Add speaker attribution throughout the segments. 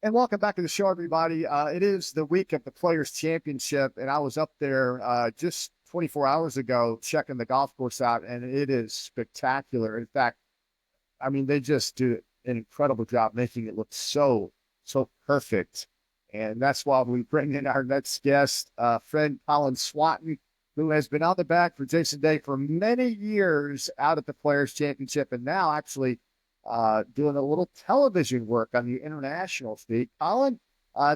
Speaker 1: And welcome back to the show, everybody. It is the week of the Players Championship, and I was up there just 24 hours ago checking the golf course out, and it is spectacular. In fact, I mean, they just do an incredible job making it look so perfect. And that's why we bring in our next guest, friend Colin Swatton, who has been on the back for Jason Day for many years out at the Players Championship, and now actually doing a little television work on the international feed. Colin,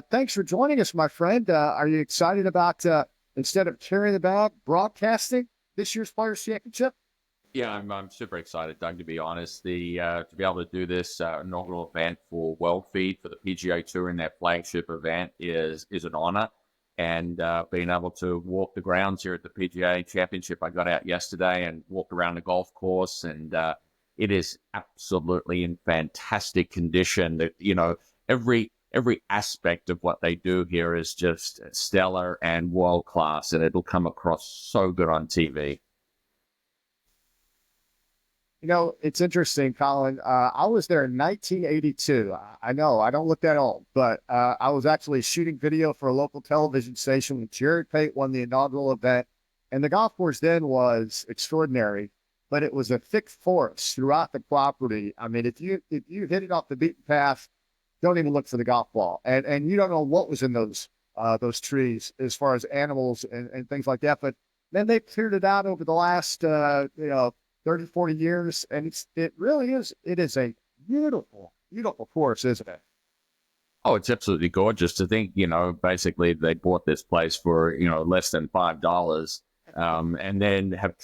Speaker 1: thanks for joining us, my friend. Are you excited about instead of carrying the bag, broadcasting this year's Players Championship?
Speaker 2: Yeah, I'm super excited, Doug. To be honest, the to be able to do this inaugural event for World Feed for the PGA Tour in their flagship event is an honor, and being able to walk the grounds here at the PGA Championship, I got out yesterday and walked around the golf course, and it is absolutely in fantastic condition. That every aspect of what they do here is just stellar and world class, and it'll come across so good on TV.
Speaker 1: You know, it's interesting, Colin. I was there in 1982. I know I don't look that old, but I was actually shooting video for a local television station when Jared Pate won the inaugural event. And the golf course then was extraordinary, but it was a thick forest throughout the property. I mean, if you hit it off the beaten path, don't even look for the golf ball. And you don't know what was in those trees as far as animals and things like that. But then they cleared it out over the last 30, 40 years. And it really is, it is a beautiful course, isn't it?
Speaker 2: Oh, it's absolutely gorgeous to think, basically they bought this place for, less than $5, and then have,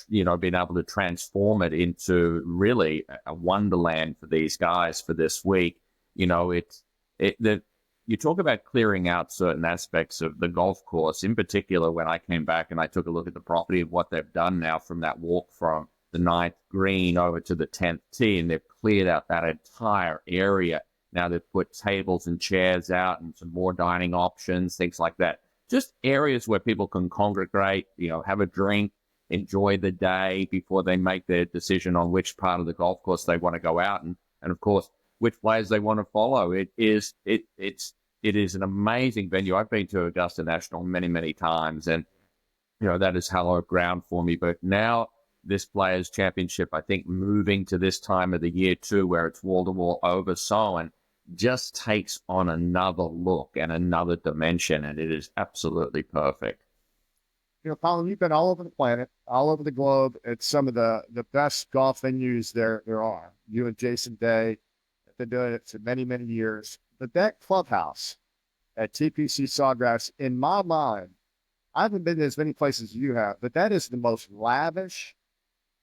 Speaker 2: been able to transform it into really a wonderland for these guys for this week. That you talk about clearing out certain aspects of the golf course, in particular, when I came back and I took a look at the property of what they've done now from that walk from the ninth green over to the 10th tee, and they've cleared out that entire area. Now they've put tables and chairs out and some more dining options, things like that. Just areas where people can congregate, have a drink, enjoy the day before they make their decision on which part of the golf course they want to go out and of course, which players they want to follow. It is an amazing venue. I've been to Augusta National many, many times, and that is hallowed ground for me. But now this Players Championship, I think, moving to this time of the year too, where it's wall-to-wall oversown, just takes on another look and another dimension, and it is absolutely perfect.
Speaker 1: You know, Colin, you've been all over the planet, all over the globe. It's some of the best golf venues there are. You and Jason Day have been doing it for many years. But that clubhouse at TPC Sawgrass, in my mind, I haven't been to as many places as you have, but that is the most lavish,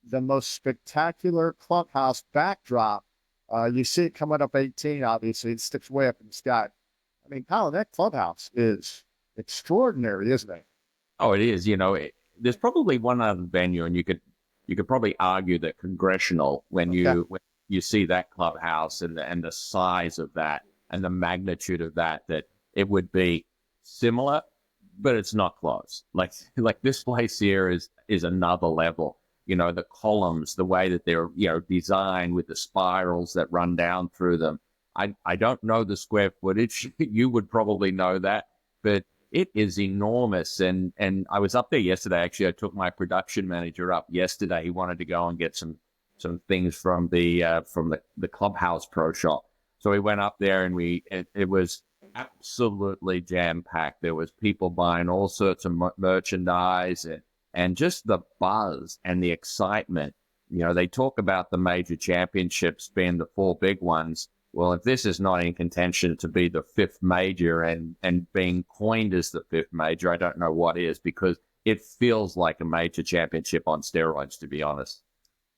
Speaker 1: the most spectacular clubhouse backdrop. You see it coming up 18, obviously. It sticks way up in the sky. I mean, Colin, that clubhouse is extraordinary, isn't it?
Speaker 2: Oh, it is. There's probably one other venue, and you could probably argue that Congressional, when
Speaker 1: Okay.
Speaker 2: you see that clubhouse and the size of that and the magnitude of that it would be similar, but it's not close. Like this place here is another level. The columns, the way that they're designed with the spirals that run down through them. I don't know the square footage. You would probably know that, but it is enormous. And I was up there yesterday. Actually, I took my production manager up yesterday. He wanted to go and get some things from the Clubhouse Pro Shop. So we went up there, and it was absolutely jam packed. There was people buying all sorts of merchandise, and just the buzz and the excitement. They talk about the major championships being the four big ones. Well, if this is not in contention to be the fifth major and being coined as the fifth major, I don't know what is, because it feels like a major championship on steroids, to be honest.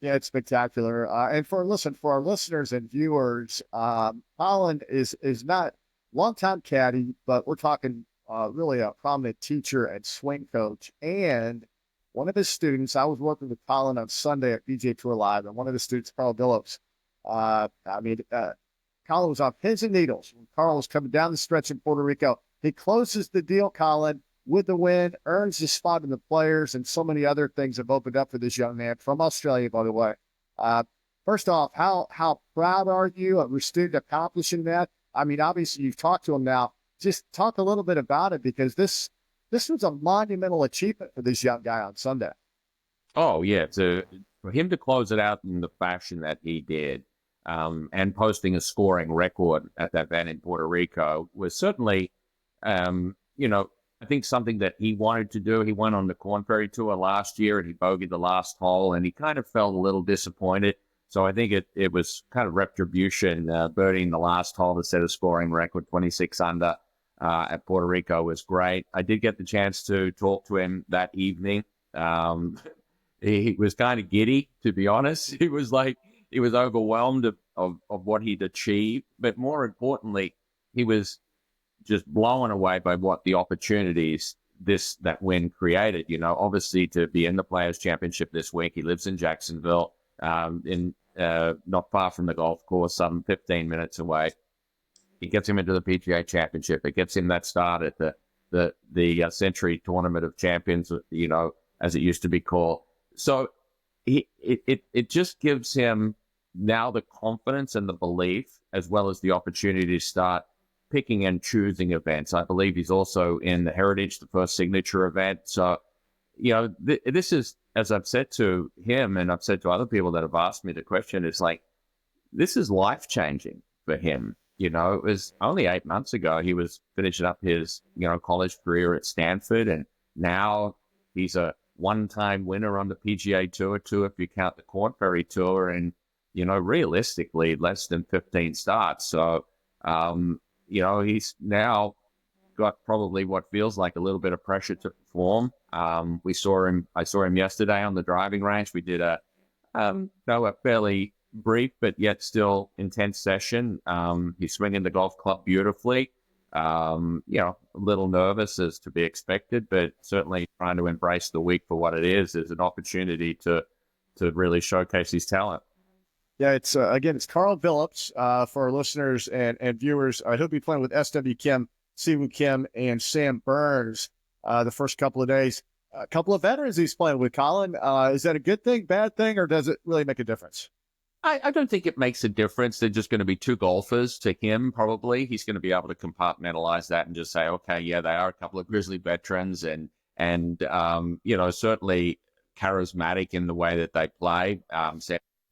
Speaker 1: Yeah, it's spectacular. And for our listeners and viewers, Colin is not longtime caddy, but we're talking really a prominent teacher and swing coach. And one of his students, I was working with Colin on Sunday at PGA Tour Live, and one of the students, Carl Billups, I mean, Colin was on pins and needles when Carl was coming down the stretch in Puerto Rico. He closes the deal, Colin, with the win, earns his spot in the players, and so many other things have opened up for this young man from Australia, by the way. Uh, First off, how proud are you of your student accomplishing that? I mean, obviously you've talked to him now. Just talk a little bit about it, because this was a monumental achievement for this young guy on Sunday.
Speaker 2: Oh yeah, for him to close it out in the fashion that he did, and posting a scoring record at that event in Puerto Rico was certainly, you know, I think something that he wanted to do. He went on the Corn Ferry Tour last year and he bogeyed the last hole, and he kind of felt a little disappointed. So I think it was kind of retribution. Birdieing the last hole to set a scoring record, 26 under at Puerto Rico, was great. I did get the chance to talk to him that evening. He was kind of giddy, to be honest. He was overwhelmed of what he'd achieved, but more importantly, he was just blown away by what the opportunities that win created. You know, obviously to be in the Players Championship this week. He lives in Jacksonville, not far from the golf course, some 15 minutes away. It gets him into the PGA Championship. It gets him that start at the Century Tournament of Champions, you know, as it used to be called. So it just gives him now the confidence and the belief, as well as the opportunity to start picking and choosing events. I believe he's also in the Heritage, the first signature event. So, you know, this is, as I've said to him and I've said to other people that have asked me the question, it's like, this is life-changing for him. You know, it was only 8 months ago he was finishing up his, you know, college career at Stanford, and now he's a one-time winner on the PGA Tour too, if you count the Corn Ferry Tour, and, you know, realistically less than 15 starts. So, you know, he's now got probably what feels like a little bit of pressure to perform. I saw him yesterday on the driving range. We did a fairly brief but yet still intense session. He's swinging the golf club beautifully. You know, a little nervous, as to be expected, but certainly trying to embrace the week for what it is as an opportunity to really showcase his talent.
Speaker 1: Yeah, it's again, it's Carl Phillips for our listeners and viewers. He'll be playing with SW Kim, Siwoo Kim, and Sam Burns the first couple of days. A couple of veterans he's playing with, Colin. Is that a good thing, bad thing, or does it really make a difference?
Speaker 2: I don't think it makes a difference. They're just going to be two golfers to him, probably. He's going to be able to compartmentalize that and just say, okay, yeah, they are a couple of Grizzly veterans and you know, certainly charismatic in the way that they play.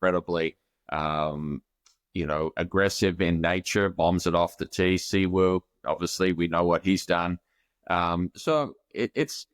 Speaker 2: Incredibly, you know, aggressive in nature, bombs it off the tee. Siwoo, obviously, we know what he's done. So it's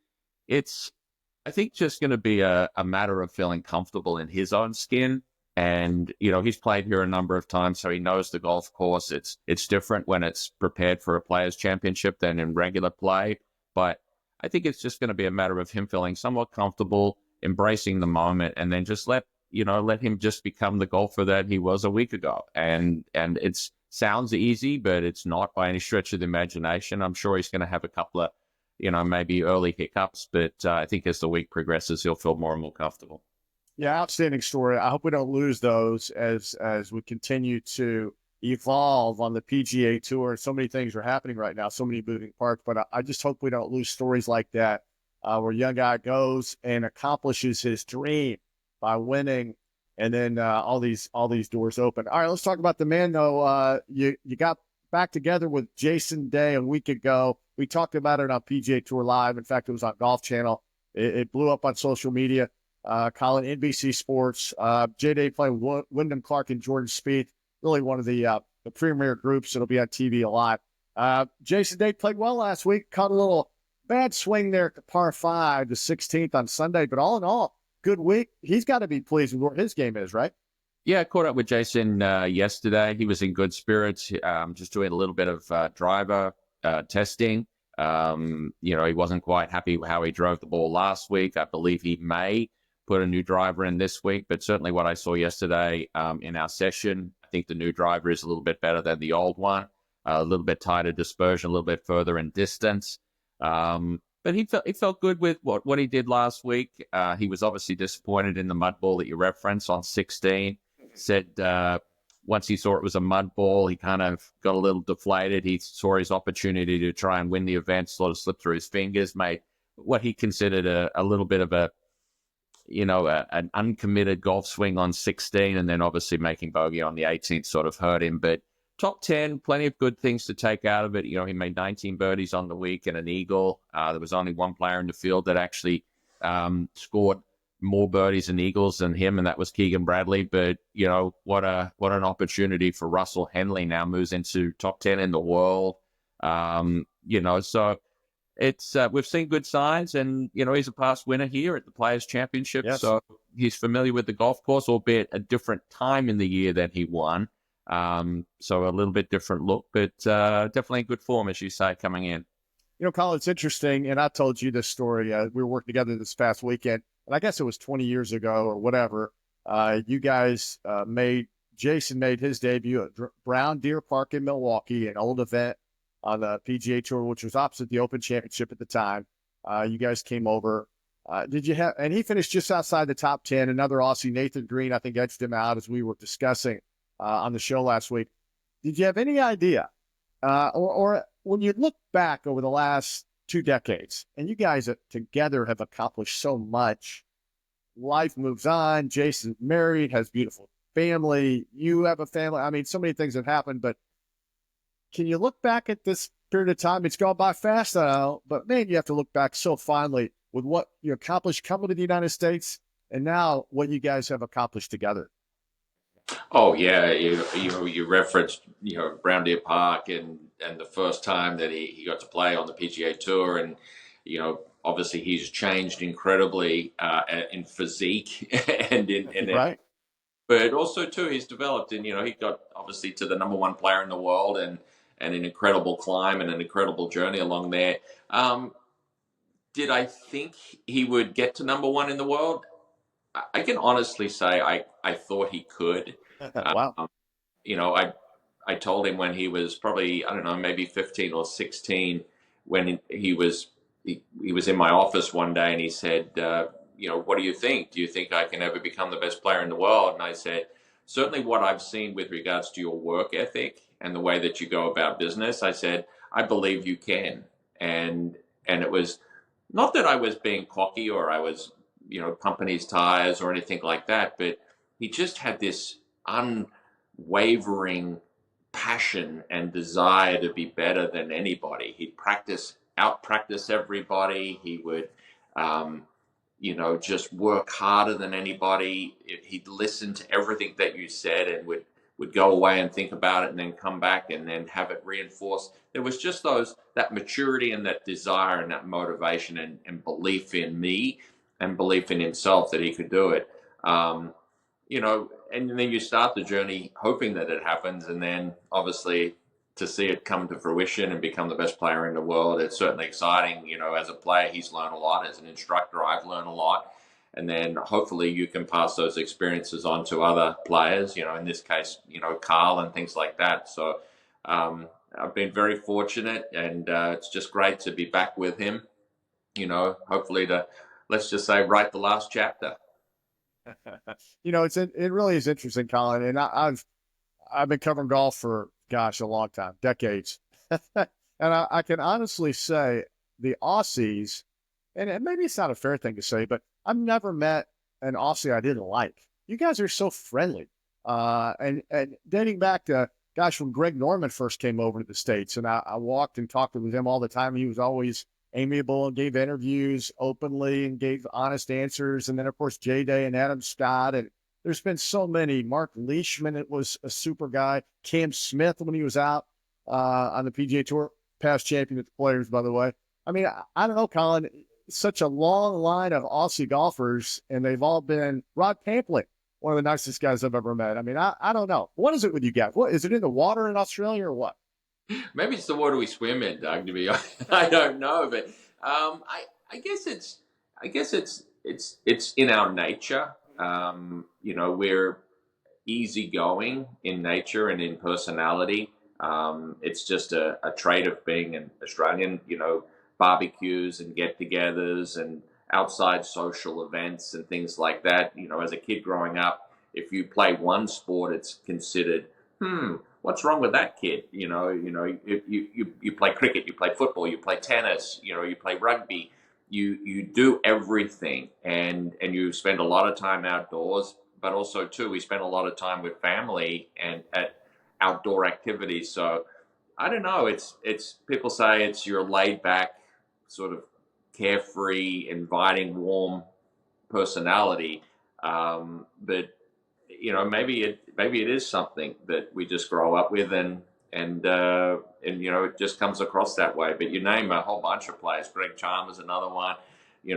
Speaker 2: I think just going to be a matter of feeling comfortable in his own skin. And, you know, he's played here a number of times, so he knows the golf course. It's different when it's prepared for a Players Championship than in regular play. But I think it's just going to be a matter of him feeling somewhat comfortable, embracing the moment, and then just let him just become the golfer that he was a week ago. And it sounds easy, but it's not by any stretch of the imagination. I'm sure he's going to have a couple of, you know, maybe early hiccups, but I think as the week progresses, he'll feel more and more comfortable.
Speaker 1: Yeah, outstanding story. I hope we don't lose those as we continue to evolve on the PGA Tour. So many things are happening right now, so many moving parts, but I just hope we don't lose stories like that, where a young guy goes and accomplishes his dream by winning, and then all these doors open. All right, let's talk about the man, though. You got back together with Jason Day a week ago. We talked about it on PGA Tour Live. In fact, it was on Golf Channel. It blew up on social media. Colin, NBC Sports, J-Day playing Wyndham Clark and Jordan Spieth, really one of the premier groups that'll be on TV a lot. Jason Day played well last week, caught a little bad swing there at the par 5, the 16th on Sunday, but all in all, good week. He's got to be pleased with what his game is, right?
Speaker 2: Yeah, I caught up with Jason yesterday. He was in good spirits, just doing a little bit of driver testing. You know, he wasn't quite happy with how he drove the ball last week. I believe he may put a new driver in this week, but certainly what I saw yesterday in our session, I think the new driver is a little bit better than the old one, a little bit tighter dispersion, a little bit further in distance. But he felt good with what he did last week. He was obviously disappointed in the mud ball that you referenced on 16. Said once he saw it was a mud ball, he kind of got a little deflated. He saw his opportunity to try and win the event, sort of slipped through his fingers, made what he considered a little bit of an uncommitted golf swing on 16, and then obviously making bogey on the 18th sort of hurt him. But top 10, plenty of good things to take out of it. You know, he made 19 birdies on the week and an eagle. There was only one player in the field that actually scored more birdies and eagles than him, and that was Keegan Bradley. But, you know, what an opportunity for Russell Henley. Now moves into top 10 in the world. You know, so it's we've seen good signs, and, you know, he's a past winner here at the Players Championship.
Speaker 1: Yes.
Speaker 2: So he's familiar with the golf course, albeit a different time in the year that he won. So a little bit different look, but definitely in good form, as you say, coming in.
Speaker 1: You know, Colin, it's interesting, and I told you this story. We were working together this past weekend, and I guess it was 20 years ago or whatever. You guys Jason made his debut at Brown Deer Park in Milwaukee, an old event on the PGA Tour, which was opposite the Open Championship at the time. You guys came over. And he finished just outside the top 10. Another Aussie, Nathan Green, I think edged him out, as we were discussing on the show last week. Did you have any idea, or when you look back over the last 2 decades, and you guys together have accomplished so much, life moves on, Jason's married, has beautiful family, you have a family. I mean, so many things have happened, but can you look back at this period of time? It's gone by fast, I know, but man, you have to look back so fondly with what you accomplished coming to the United States and now what you guys have accomplished together.
Speaker 3: Oh yeah, you referenced Brown Deer Park and the first time that he got to play on the PGA Tour, and obviously he's changed incredibly in physique and
Speaker 1: Right.
Speaker 3: but also too he's developed, and he got obviously to the number one player in the world, and an incredible climb and an incredible journey along there. Did I think he would get to number one in the world? I can honestly say I thought he could.
Speaker 1: Wow.
Speaker 3: I told him when he was probably, I don't know, maybe 15 or 16, when he was in my office one day, and he said, what do you think? Do you think I can ever become the best player in the world? And I said, certainly what I've seen with regards to your work ethic and the way that you go about business, I said, I believe you can. And it was not that I was being cocky or I was, pumping his tires or anything like that, but he just had this unwavering passion and desire to be better than anybody. He'd out practice everybody. He would, just work harder than anybody. He'd listen to everything that you said and would go away and think about it and then come back and then have it reinforced. There was just that maturity and that desire and that motivation and belief in me and belief in himself that he could do it. And then you start the journey hoping that it happens, and then obviously to see it come to fruition and become the best player in the world, it's certainly exciting. As a player, he's learned a lot. As an instructor, I've learned a lot. And then hopefully you can pass those experiences on to other players, in this case, Carl and things like that. So I've been very fortunate, and it's just great to be back with him, hopefully to, let's just say, write the last chapter.
Speaker 1: It really is interesting, Colin. And I've been covering golf for, a long time, decades. And I can honestly say the Aussies, and maybe it's not a fair thing to say, but I've never met an Aussie I didn't like. You guys are so friendly. And dating back to, when Greg Norman first came over to the States, and I walked and talked with him all the time. He was always amiable and gave interviews openly and gave honest answers. And then, of course, J-Day and Adam Scott. And there's been so many. Mark Leishman, it was a super guy. Cam Smith, when he was out on the PGA Tour, past champion with the Players, by the way. I mean, I don't know, Colin, such a long line of Aussie golfers, and they've all been Rod Pamplin, one of the nicest guys I've ever met. I mean, I don't know. What is it with you guys? What is it, in the water in Australia or what?
Speaker 3: Maybe it's the water we swim in, Doug, to be honest. I don't know, but I guess it's in our nature. We're easygoing in nature and in personality. It's just a trait of being an Australian, barbecues and get-togethers and outside social events and things like that. As a kid growing up, if you play one sport, it's considered, what's wrong with that kid? If you play cricket, you play football, you play tennis, you play rugby, you do everything, and you spend a lot of time outdoors. But also too, we spend a lot of time with family and outdoor activities. So I don't know. It's people say it's your laid back, sort of carefree, inviting, warm personality. But maybe it is something that we just grow up with, and it just comes across that way. But you name a whole bunch of players. Greg Chalmers, another one.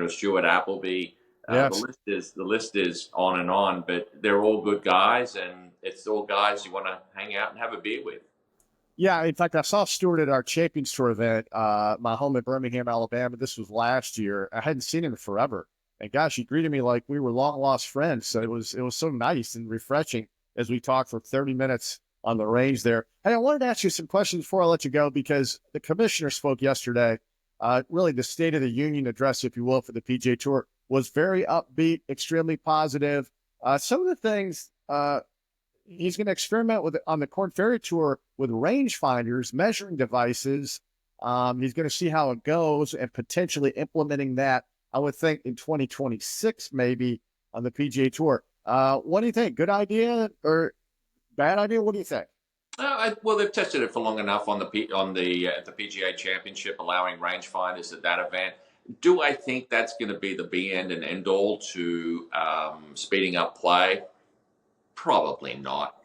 Speaker 3: Stuart Appleby.
Speaker 1: Yes.
Speaker 3: The list is on and on. But they're all good guys, and it's all guys you want to hang out and have a beer with.
Speaker 1: Yeah, in fact, I saw Stewart at our Champions Tour event, my home in Birmingham, Alabama. This was last year. I hadn't seen him in forever. And gosh, he greeted me like we were long lost friends. So it was so nice and refreshing as we talked for 30 minutes on the range there. Hey, I wanted to ask you some questions before I let you go, because the commissioner spoke yesterday. Really, the State of the Union address, if you will, for the PGA Tour was very upbeat, extremely positive. Some of the things he's going to experiment with on the Korn Ferry Tour with rangefinders, measuring devices. He's going to see how it goes and potentially implementing that, I would think, in 2026, maybe on the PGA Tour. What do you think? Good idea or bad idea? What do you think?
Speaker 3: Well, they've tested it for long enough on the PGA Championship, allowing rangefinders at that event. Do I think that's going to be the be end and end all to speeding up play? Probably not.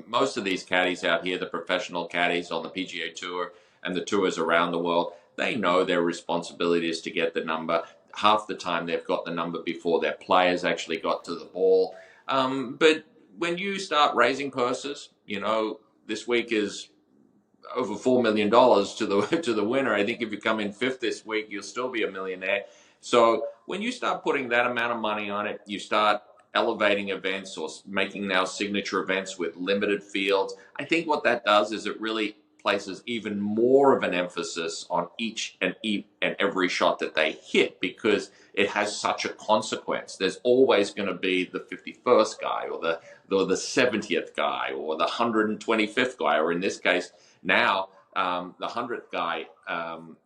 Speaker 3: Most of these caddies out here, the professional caddies on the PGA Tour and the tours around the world, they know their responsibility is to get the number. Half the time they've got the number before their players actually got to the ball. But when you start raising purses, this week is over $4 million to the winner. I think if you come in fifth this week, you'll still be a millionaire. So when you start putting that amount of money on it, you start elevating events or making now signature events with limited fields. I think what that does is it really places even more of an emphasis on each and every shot that they hit, because it has such a consequence. There's always going to be the 51st guy or the 70th guy or the 125th guy, or in this case now the 100th guy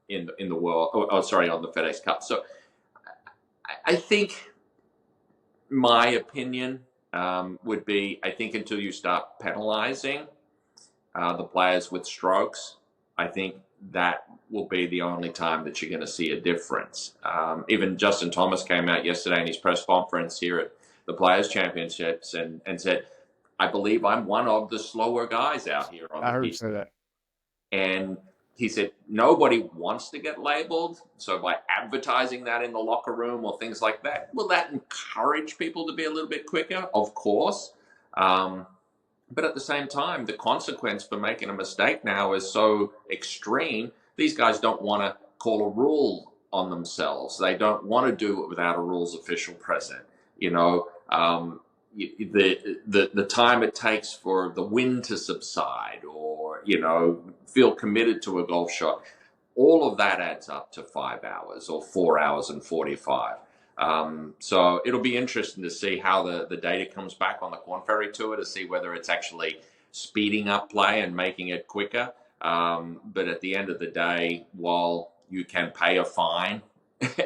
Speaker 3: in the world. On the FedEx Cup. So I think my opinion would be, I think until you start penalizing the players with strokes, I think that will be the only time that you're going to see a difference. Even Justin Thomas came out yesterday in his press conference here at the Players Championships and said, I believe I'm one of the slower guys out here on
Speaker 1: I
Speaker 3: the
Speaker 1: heard you
Speaker 3: pitch.
Speaker 1: say that.
Speaker 3: And he said nobody wants to get labeled. So by advertising that in the locker room or things like that, will that encourage people to be a little bit quicker? Of course. But at the same time, the consequence for making a mistake now is so extreme. These guys don't want to call a rule on themselves. They don't want to do it without a rules official present. The time it takes for the wind to subside, or feel committed to a golf shot, all of that adds up to 5 hours or 4 hours and 45. So it'll be interesting to see how the data comes back on the Korn Ferry Tour to see whether it's actually speeding up play and making it quicker. But at the end of the day, while you can pay a fine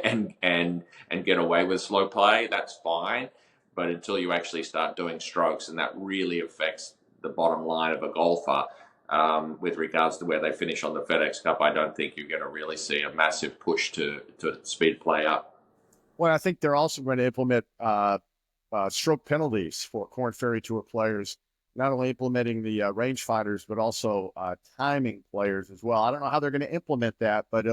Speaker 3: and get away with slow play, that's fine. But until you actually start doing strokes, and that really affects the bottom line of a golfer with regards to where they finish on the FedEx Cup, I don't think you're going to really see a massive push to speed play up.
Speaker 1: Well, I think they're also going to implement stroke penalties for Korn Ferry Tour players, not only implementing the rangefinders, but also timing players as well. I don't know how they're going to implement that, but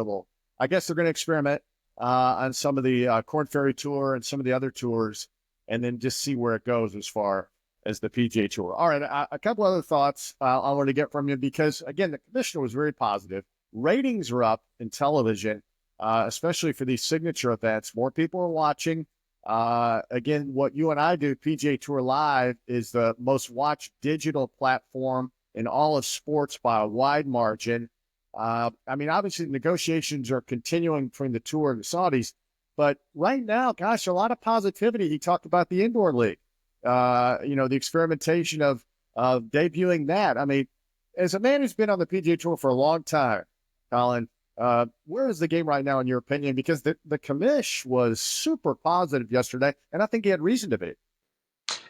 Speaker 1: I guess they're going to experiment on some of the Korn Ferry Tour and some of the other tours, and then just see where it goes as far as the PGA Tour. All right, a couple other thoughts I want to get from you, because, again, the commissioner was very positive. Ratings are up in television, especially for these signature events. More people are watching. Again, what you and I do, PGA Tour Live, is the most watched digital platform in all of sports by a wide margin. Obviously, negotiations are continuing between the Tour and the Saudis, but right now, gosh, a lot of positivity. He talked about the indoor league, the experimentation of debuting that. As a man who's been on the PGA Tour for a long time, Colin, where is the game right now, in your opinion? Because the commish was super positive yesterday, and I think he had reason to be.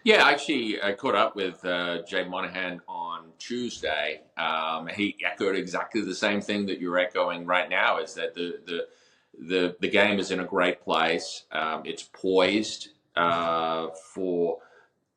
Speaker 3: Yeah, actually, I caught up with Jay Monahan on Tuesday, he echoed exactly the same thing that you're echoing right now, is that the game is in a great place. It's poised for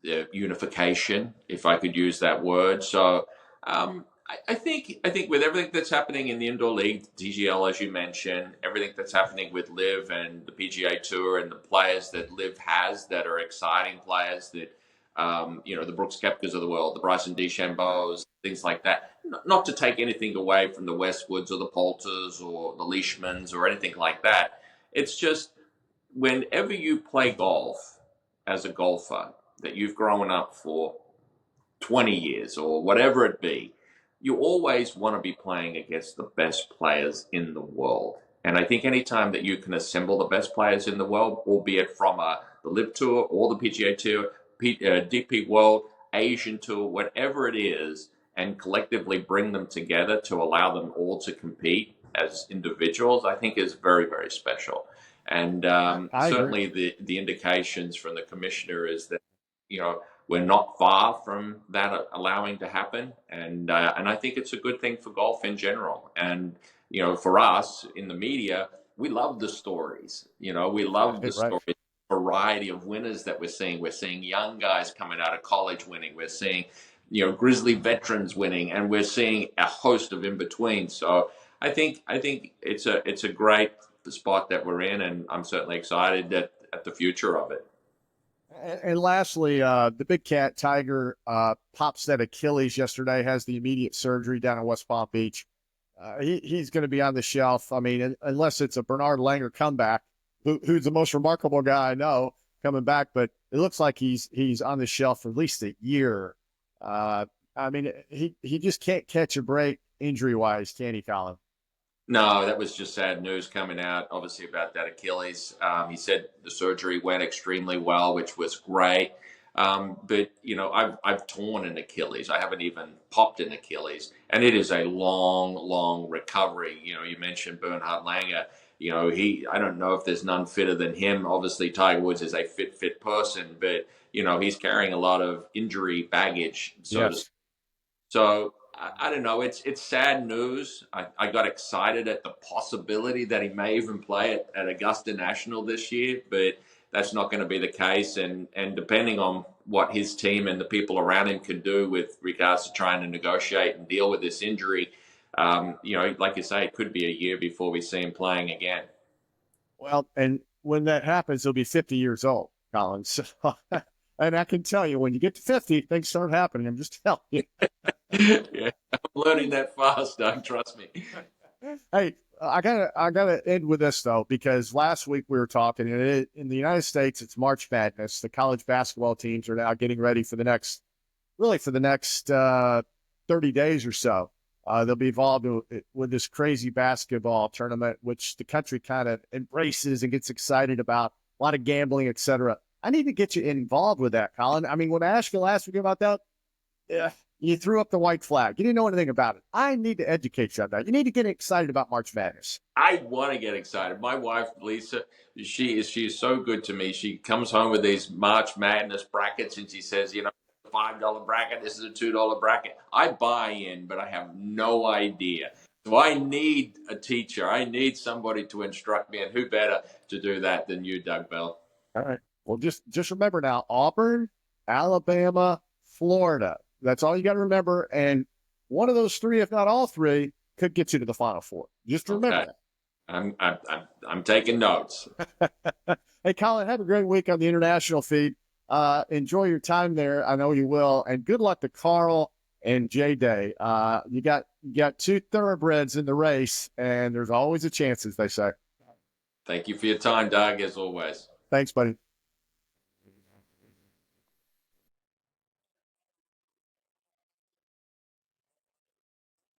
Speaker 3: unification, if I could use that word. So I think with everything that's happening in the indoor league, DGL as you mentioned, everything that's happening with Liv and the PGA Tour and the players that Liv has that are exciting players that the Brooks Koepkas of the world, the Bryson DeChambeaus, things like that. Not to take anything away from the Westwoods or the Poulters or the Leishmans or anything like that. It's just whenever you play golf as a golfer that you've grown up for 20 years or whatever it be, you always want to be playing against the best players in the world. And I think anytime that you can assemble the best players in the world, albeit from the Live Tour or the PGA Tour, DP World, Asian Tour, whatever it is, and collectively bring them together to allow them all to compete as individuals, I think is very, very special. And certainly the indications from the commissioner is that, we're not far from that allowing to happen. And I think it's a good thing for golf in general. And, for us in the media, we love the stories. We love the stories, variety of winners that we're seeing. We're seeing young guys coming out of college winning. We're seeing, grizzly veterans winning, and we're seeing a host of in between. So I think it's a great spot that we're in, and I'm certainly excited at the future of it.
Speaker 1: And lastly, the big cat Tiger pops that Achilles yesterday, has the immediate surgery down in West Palm Beach. He's going to be on the shelf. I mean, unless it's a Bernard Langer comeback, who's the most remarkable guy I know coming back, but it looks like he's on the shelf for at least a year. I mean, he just can't catch a break injury-wise, can he, Colin?
Speaker 3: No, that was just sad news coming out, obviously, about that Achilles. He said the surgery went extremely well, which was great. But I've torn an Achilles. I haven't even popped an Achilles, and it is a long, long recovery. You mentioned Bernhard Langer. I don't know if there's none fitter than him. Obviously, Tiger Woods is a fit person, but he's carrying a lot of injury baggage. So I don't know. It's sad news. I got excited at the possibility that he may even play at Augusta National this year, but that's not going to be the case. And depending on what his team and the people around him can do with regards to trying to negotiate and deal with this injury, like you say, it could be a year before we see him playing again.
Speaker 1: Well, and when that happens, he'll be 50 years old, Colin. So, and I can tell you, when you get to 50, things start happening. I'm just telling you.
Speaker 3: Yeah, I'm learning that fast, Doug. Trust me.
Speaker 1: Hey, I gotta end with this though, because last week we were talking, and in the United States, it's March Madness. The college basketball teams are now getting ready for the next 30 days or so. They'll be involved with this crazy basketball tournament, which the country kind of embraces and gets excited about. A lot of gambling, etc. I need to get you involved with that, Colin. I mean, when I asked you last week about that, you threw up the white flag. You didn't know anything about it. I need to educate you on that. You need to get excited about March Madness.
Speaker 3: I want to get excited. My wife, Lisa, she is so good to me. She comes home with these March Madness brackets, and she says, $5 bracket, this is a $2 bracket. I buy in, but I have no idea. So I need a teacher. I need somebody to instruct me, and who better to do that than you, Doug Bell?
Speaker 1: All right. Well, just remember now, Auburn, Alabama, Florida. That's all you got to remember. And one of those three, if not all three, could get you to the Final Four. Just remember
Speaker 3: that. I'm taking notes.
Speaker 1: Hey, Colin, have a great week on the international feed. Enjoy your time there. I know you will. And good luck to Carl and J-Day. You got two thoroughbreds in the race, and there's always a chance, as they say.
Speaker 3: Thank you for your time, Doug, as always.
Speaker 1: Thanks, buddy.